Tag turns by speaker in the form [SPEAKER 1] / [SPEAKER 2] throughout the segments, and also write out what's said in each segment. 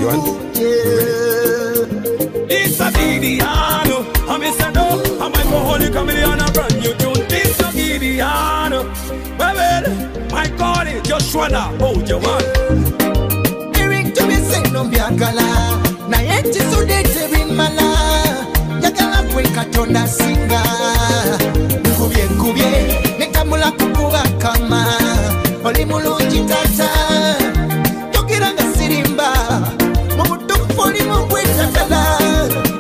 [SPEAKER 1] one.
[SPEAKER 2] It's a Milliano. I'm Mr. No. I'm Myco Holy Chameleone. A brand new tune. It's a Milliano. Wewe, Myco Holy, Joshua na. Hold your one.
[SPEAKER 3] Ebintu biseno mbyagala. Naye nkizudde tebimmala. Njagala gwe Katonda asinga. Nkubyekubye ne ntambula kukuba akaama. Oli mulungi taata. Jogera nga sirimba. Mu butuufu oli mu bwetagala.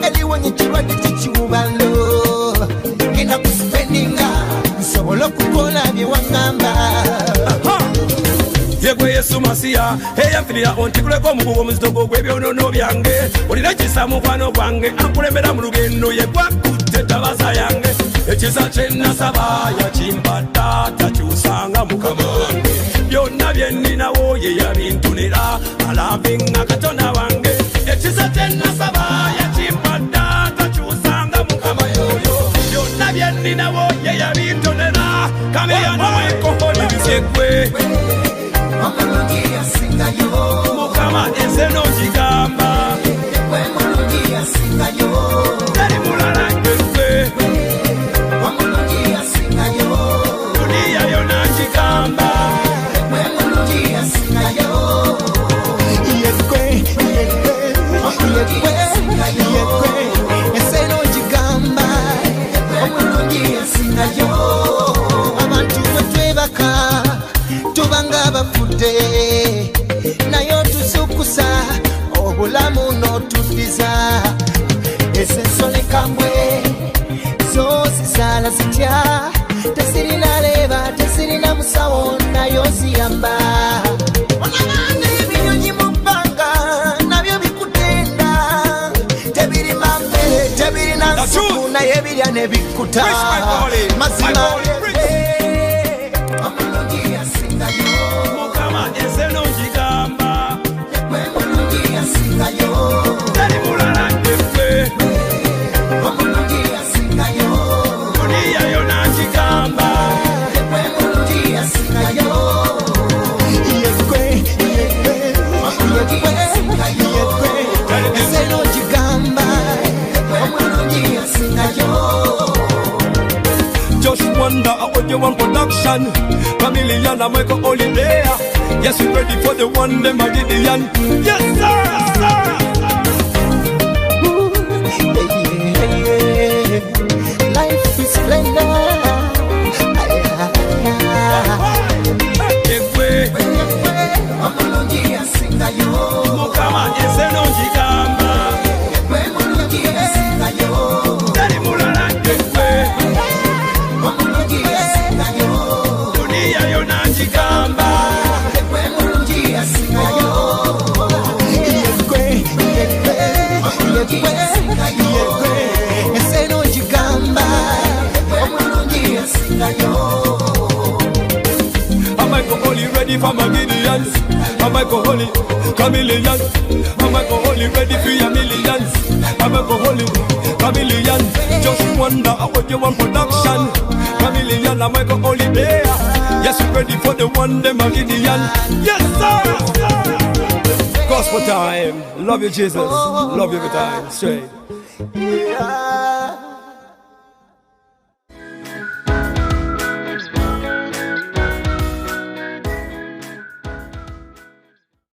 [SPEAKER 3] Eriwonye ekirwadde eky'ekiwuubaalo. Ngenda kusipeninga. Nsobola okukola bye waŋŋamba.
[SPEAKER 2] Yegwe Yesu Messiah Eyanfiirira ontikuleko omugugu omuzitogo ogw'ebyonoono byange. Olina ekisa mukwano gwange ankulembera mu lugendo Yegwe akutte tabaza yange. Ekisa kye nasaba yakimpa Takyusanga Mukama wange. Byonna bye nninawo ye yabintunira Alovinga Katonda wange. Ekisa kye nasaba yakimpa Takyusanga Mukama yoyo. Byonna bye nninawo ye yabintunira Chameleone Myco Holy Nze.
[SPEAKER 3] Mulungi asingayo.
[SPEAKER 2] Mukama Nze n'ogigamba.
[SPEAKER 3] Mulungi asingayo.
[SPEAKER 2] Teri mulala Yegwe.
[SPEAKER 3] Mulungi asingayo.
[SPEAKER 2] Duniya yonna ngigamba.
[SPEAKER 3] Mulungi asingayo. Yegwe, Yegwe, Yegwe, Yegwe. Nze n'ogigamba. Mulungi asingayo. Abantu bwe twebaka tubanga abafudde naye otuzukusa obulamu n'otuddiza. Ez'ensonekambwe zo zizaala zitya tezirina leeba tezirina musawo naye oziyamba. Onabanga ebinyonyi mu bbanga nabyo bikutenda. Tebirima mmere tebirina nsuku naye birya ne bikuta. Mazima
[SPEAKER 2] Mukama Nze n'ogigamba.
[SPEAKER 3] Mulungi asingayo.
[SPEAKER 2] Teri mulala Yegwe.
[SPEAKER 3] Mulungi asingayo.
[SPEAKER 2] Duniya yonna ngigamba.
[SPEAKER 3] Mulungi asingayo. Yegwe, Yegwe, Yegwe, Yegwe. Nze n'ogigamba. Mulungi asingayo.
[SPEAKER 2] Just wonder about your One Production Chameleone A Myco Holy there. Yes, we ready for the one them a Gideon. Yes sir,
[SPEAKER 3] Life is splendor.
[SPEAKER 2] Yegwe.
[SPEAKER 3] Mulungi asingayo.
[SPEAKER 2] Mukama Nze n'ogigamba.
[SPEAKER 3] Mulungi asingayo.
[SPEAKER 2] Teri mulala Yegwe.
[SPEAKER 3] Mulungi asingayo.
[SPEAKER 2] Duniya yonna ngigamba.
[SPEAKER 3] Mulungi asingayo. Yegwe, Yegwe, Yegwe, Yegwe. Nze n'ogigamba. Mulungi asingayo.
[SPEAKER 2] A Myco Holy ready for my Gideons. A Myco Holy Chameleone. A Myco Holy ready for your millions. A Myco Holy Chameleone. Just wonder about your One Production Chameleone A Myco Holy there. Yes, we ready for the one them a Gideon. Yes sir. Gospel time. Love you Jesus. Love you every time. Straight.